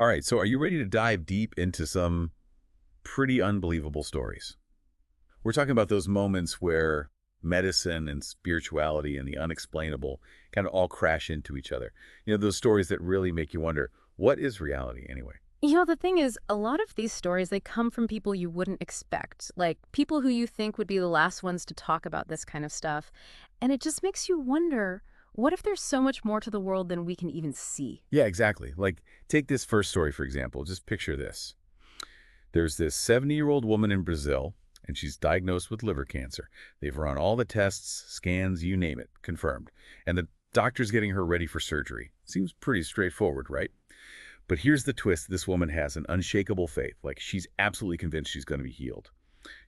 All right, so are you ready to dive deep into some pretty unbelievable stories? We're talking about those moments where medicine and spirituality and the unexplainable kind of all crash into each other. Those stories that really make you wonder, what is reality anyway? The thing is, a lot of these stories, they come from people you wouldn't expect, like people who you think would be the last ones to talk about this kind of stuff. And it just makes you wonder, what if there's so much more to the world than we can even see? Yeah, exactly. Like, take this first story, for example. Just picture this. There's this 70-year-old woman in Brazil, and she's diagnosed with liver cancer. They've run all the tests, scans, you name it, confirmed. And the doctor's getting her ready for surgery. Seems pretty straightforward, right? But here's the twist. This woman has an unshakable faith. Like, she's absolutely convinced she's going to be healed.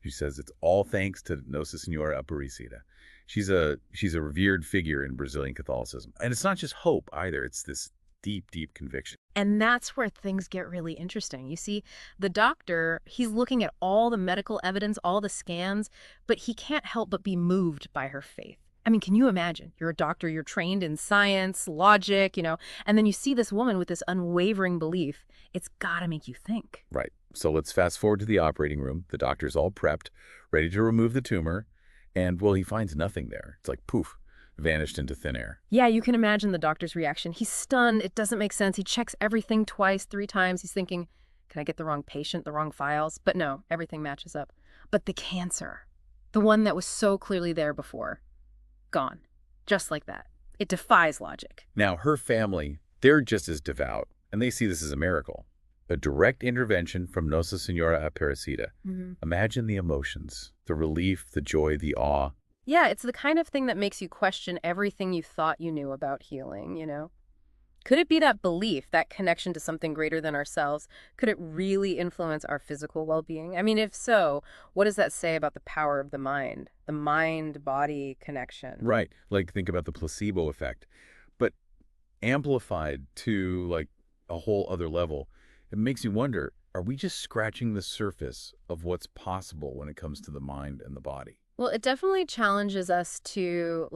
She says it's all thanks to Nossa Senhora Aparecida. She's a revered figure in Brazilian Catholicism. And it's not just hope either. It's this deep, deep conviction. And that's where things get really interesting. You see, the doctor, he's looking at all the medical evidence, all the scans, but he can't help but be moved by her faith. I mean, can you imagine? You're a doctor, you're trained in science, logic, and then you see this woman with this unwavering belief. It's gotta make you think. Right. So let's fast forward to the operating room. The doctor's all prepped, ready to remove the tumor. And, well, he finds nothing there. It's like, poof, vanished into thin air. Yeah, you can imagine the doctor's reaction. He's stunned. It doesn't make sense. He checks everything twice, 3 times. He's thinking, can I get the wrong patient, the wrong files? But no, everything matches up. But the cancer, the one that was so clearly there before, gone. Just like that. It defies logic. Now, her family, they're just as devout, and they see this as a miracle. A direct intervention from Nossa Senhora Aparecida. Imagine the emotions, the relief, the joy, the awe. Yeah, it's the kind of thing that makes you question everything you thought you knew about healing. Could it be that belief, that connection to something greater than ourselves? Could it really influence our physical well-being? I mean, if so, what does that say about the power of the mind-body connection? Right. Like, think about the placebo effect. But amplified to, like, a whole other level, it makes you wonder, are we just scratching the surface of what's possible when it comes to the mind and the body? Well, it definitely challenges us to,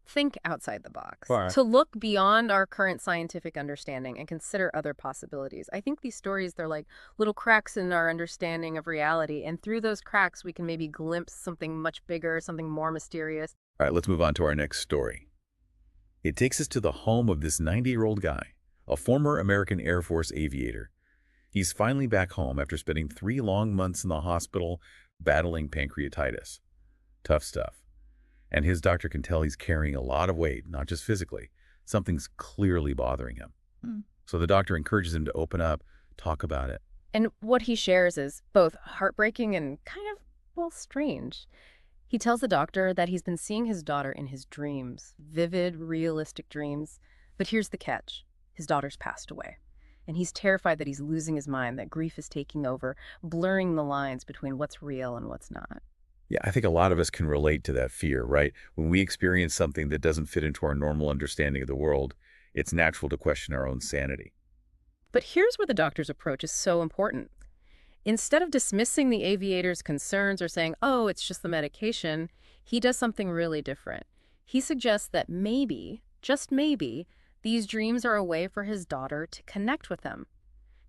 think outside the box, Right. to look beyond our current scientific understanding and consider other possibilities. I think these stories, they're like little cracks in our understanding of reality, and through those cracks, we can maybe glimpse something much bigger, something more mysterious. All right, let's move on to our next story. It takes us to the home of this 90-year-old guy, a former American Air Force aviator. He's finally back home after spending 3 long months in the hospital battling pancreatitis. Tough stuff. And his doctor can tell he's carrying a lot of weight, not just physically. Something's clearly bothering him. So the doctor encourages him to open up, talk about it. And what he shares is both heartbreaking and kind of, strange. He tells the doctor that he's been seeing his daughter in his dreams, vivid, realistic dreams. But here's the catch. His daughter's passed away. And he's terrified that he's losing his mind, that grief is taking over, blurring the lines between what's real and what's not. Yeah, I think a lot of us can relate to that fear, right? When we experience something that doesn't fit into our normal understanding of the world, it's natural to question our own sanity. But here's where the doctor's approach is so important. Instead of dismissing the aviator's concerns or saying, oh, it's just the medication, he does something really different. He suggests that maybe, just maybe, these dreams are a way for his daughter to connect with him,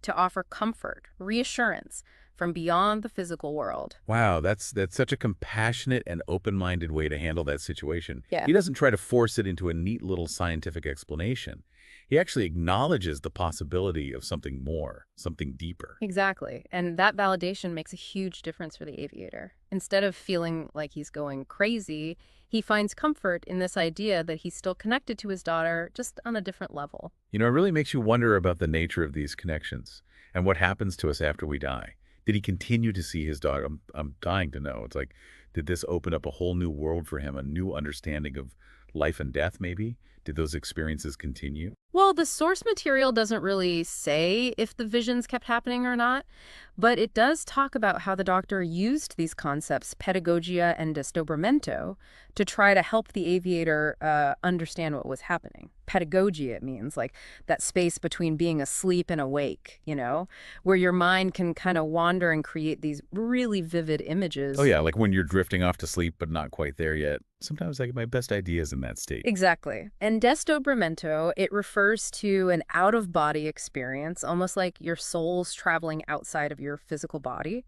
to offer comfort, reassurance from beyond the physical world. Wow, that's such a compassionate and open-minded way to handle that situation. Yeah. He doesn't try to force it into a neat little scientific explanation. He actually acknowledges the possibility of something more, something deeper. Exactly. And that validation makes a huge difference for the aviator. Instead of feeling like he's going crazy, he finds comfort in this idea that he's still connected to his daughter, just on a different level. It really makes you wonder about the nature of these connections and what happens to us after we die. Did he continue to see his daughter? I'm dying to know. It's like, did this open up a whole new world for him, a new understanding of life and death, maybe? Did those experiences continue? Well, the source material doesn't really say if the visions kept happening or not, but it does talk about how the doctor used these concepts, pedagogia and desdobramento, to try to help the aviator understand what was happening. Pedagogia, it means like that space between being asleep and awake, where your mind can kind of wander and create these really vivid images. Oh, yeah, like when you're drifting off to sleep but not quite there yet. Sometimes I get my best ideas in that state. Exactly. And desdobramento, it refers to an out-of-body experience, almost like your soul's traveling outside of your physical body.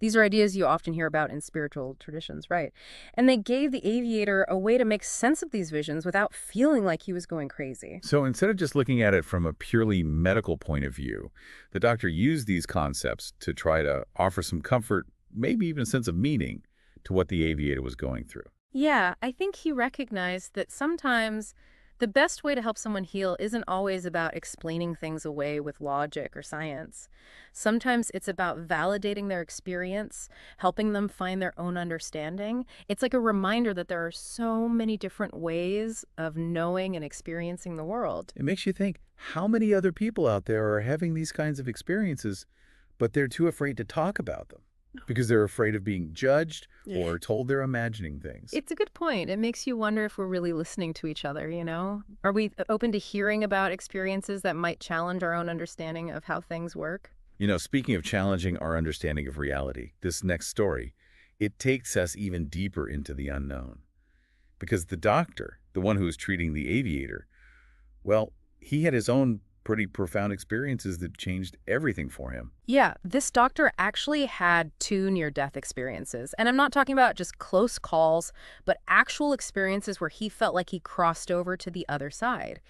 These are ideas you often hear about in spiritual traditions, right? And they gave the aviator a way to make sense of these visions without feeling like he was going crazy. So instead of just looking at it from a purely medical point of view, the doctor used these concepts to try to offer some comfort, maybe even a sense of meaning, to what the aviator was going through. Yeah, I think he recognized that sometimes the best way to help someone heal isn't always about explaining things away with logic or science. Sometimes it's about validating their experience, helping them find their own understanding. It's like a reminder that there are so many different ways of knowing and experiencing the world. It makes you think, how many other people out there are having these kinds of experiences, but they're too afraid to talk about them because they're afraid of being judged or told they're imagining things. It's a good point. It makes you wonder if we're really listening to each other, Are we open to hearing about experiences that might challenge our own understanding of how things work? Speaking of challenging our understanding of reality, this next story, it takes us even deeper into the unknown. Because the doctor, the one who was treating the aviator, well, he had his own pretty profound experiences that changed everything for him. Yeah, this doctor actually had two near-death experiences. And I'm not talking about just close calls, but actual experiences where he felt like he crossed over to the other side.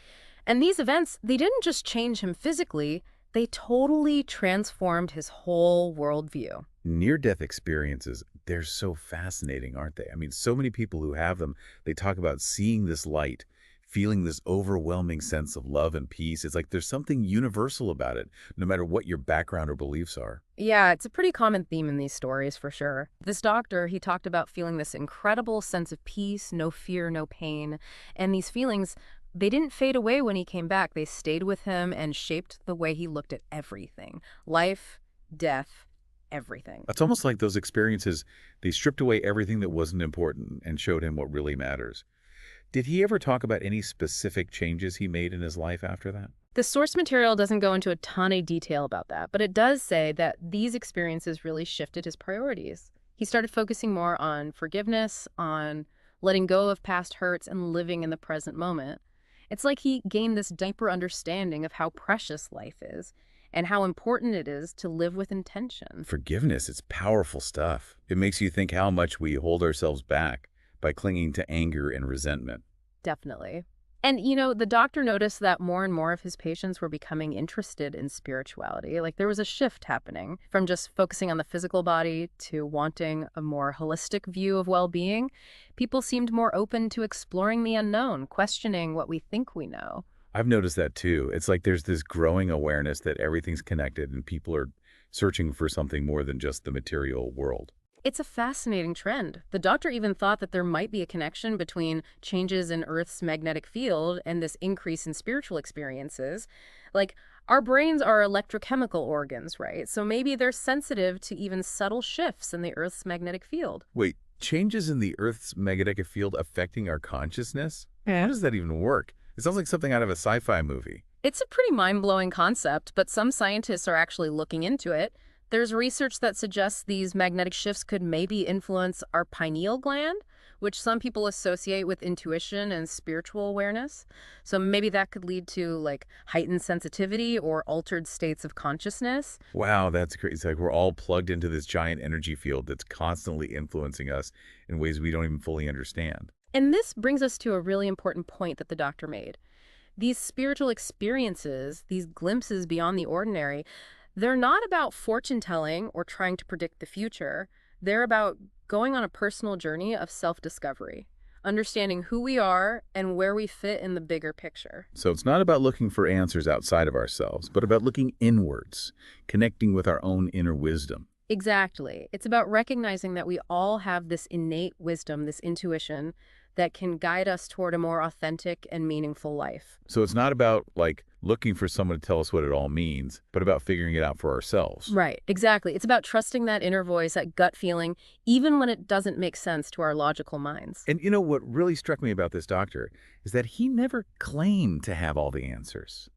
And these events, they didn't just change him physically, they totally transformed his whole worldview. Near-death experiences, they're so fascinating, aren't they? I mean, so many people who have them, they talk about seeing this light, feeling this overwhelming sense of love and peace. It's like there's something universal about it, no matter what your background or beliefs are. Yeah, it's a pretty common theme in these stories, for sure. This doctor, he talked about feeling this incredible sense of peace, no fear, no pain. And these feelings, they didn't fade away when he came back. They stayed with him and shaped the way he looked at everything. Life, death, everything. It's almost like those experiences, they stripped away everything that wasn't important and showed him what really matters. Did he ever talk about any specific changes he made in his life after that? The source material doesn't go into a ton of detail about that, but it does say that these experiences really shifted his priorities. He started focusing more on forgiveness, on letting go of past hurts, and living in the present moment. It's like he gained this deeper understanding of how precious life is and how important it is to live with intention. Forgiveness, it's powerful stuff. It makes you think how much we hold ourselves back by clinging to anger and resentment. Definitely. And, the doctor noticed that more and more of his patients were becoming interested in spirituality. Like there was a shift happening from just focusing on the physical body to wanting a more holistic view of well-being. People seemed more open to exploring the unknown, questioning what we think we know. I've noticed that too. It's like there's this growing awareness that everything's connected and people are searching for something more than just the material world. It's a fascinating trend. The doctor even thought that there might be a connection between changes in Earth's magnetic field and this increase in spiritual experiences. Like, our brains are electrochemical organs, right? So maybe they're sensitive to even subtle shifts in the Earth's magnetic field. Wait, changes in the Earth's magnetic field affecting our consciousness? How does that even work? It sounds like something out of a sci-fi movie. It's a pretty mind-blowing concept, but some scientists are actually looking into it. There's research that suggests these magnetic shifts could maybe influence our pineal gland, which some people associate with intuition and spiritual awareness. So maybe that could lead to like heightened sensitivity or altered states of consciousness. Wow, that's crazy. It's like we're all plugged into this giant energy field that's constantly influencing us in ways we don't even fully understand. And this brings us to a really important point that the doctor made. These spiritual experiences, these glimpses beyond the ordinary, they're not about fortune-telling or trying to predict the future. They're about going on a personal journey of self-discovery, understanding who we are and where we fit in the bigger picture. So it's not about looking for answers outside of ourselves, but about looking inwards, connecting with our own inner wisdom. Exactly. It's about recognizing that we all have this innate wisdom, this intuition, that can guide us toward a more authentic and meaningful life. So it's not about, like, looking for someone to tell us what it all means, but about figuring it out for ourselves. Right, exactly. It's about trusting that inner voice, that gut feeling, even when it doesn't make sense to our logical minds. And what really struck me about this doctor is that he never claimed to have all the answers.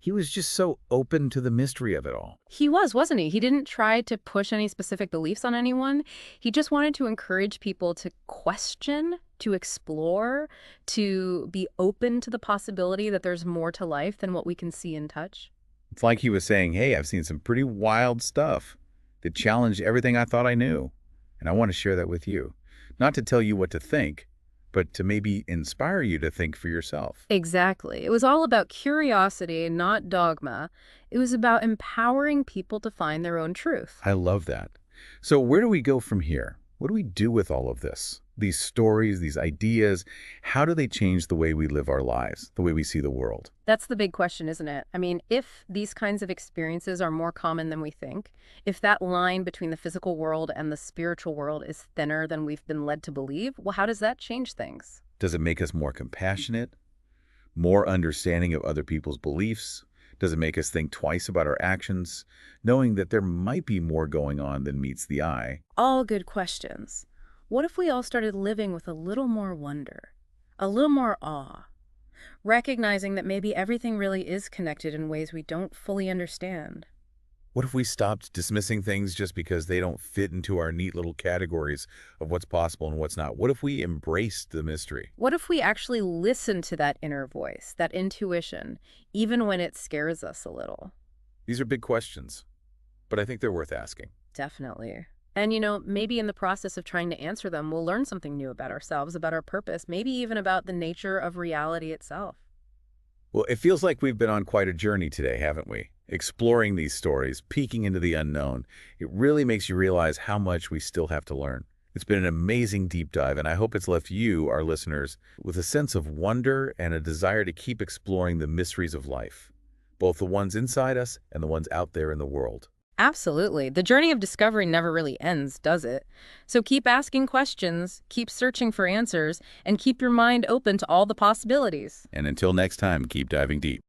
He was just so open to the mystery of it all. He was, wasn't he? He didn't try to push any specific beliefs on anyone. He just wanted to encourage people to question, to explore, to be open to the possibility that there's more to life than what we can see and touch. It's like he was saying, hey, I've seen some pretty wild stuff that challenged everything I thought I knew, and I want to share that with you. Not to tell you what to think, but to maybe inspire you to think for yourself. Exactly. It was all about curiosity, not dogma. It was about empowering people to find their own truth. I love that. So where do we go from here? What do we do with all of this? These stories, these ideas, how do they change the way we live our lives, the way we see the world? That's the big question, isn't it? I mean, if these kinds of experiences are more common than we think, if that line between the physical world and the spiritual world is thinner than we've been led to believe, well, how does that change things? Does it make us more compassionate, more understanding of other people's beliefs? Does it make us think twice about our actions, knowing that there might be more going on than meets the eye? All good questions. What if we all started living with a little more wonder, a little more awe, recognizing that maybe everything really is connected in ways we don't fully understand? What if we stopped dismissing things just because they don't fit into our neat little categories of what's possible and what's not? What if we embraced the mystery? What if we actually listen to that inner voice, that intuition, even when it scares us a little? These are big questions, but I think they're worth asking. Definitely. And, maybe in the process of trying to answer them, we'll learn something new about ourselves, about our purpose, maybe even about the nature of reality itself. Well, it feels like we've been on quite a journey today, haven't we? Exploring these stories, peeking into the unknown. It really makes you realize how much we still have to learn. It's been an amazing deep dive, and I hope it's left you, our listeners, with a sense of wonder and a desire to keep exploring the mysteries of life, both the ones inside us and the ones out there in the world. Absolutely. The journey of discovery never really ends, does it? So keep asking questions, keep searching for answers, and keep your mind open to all the possibilities. And until next time, keep diving deep.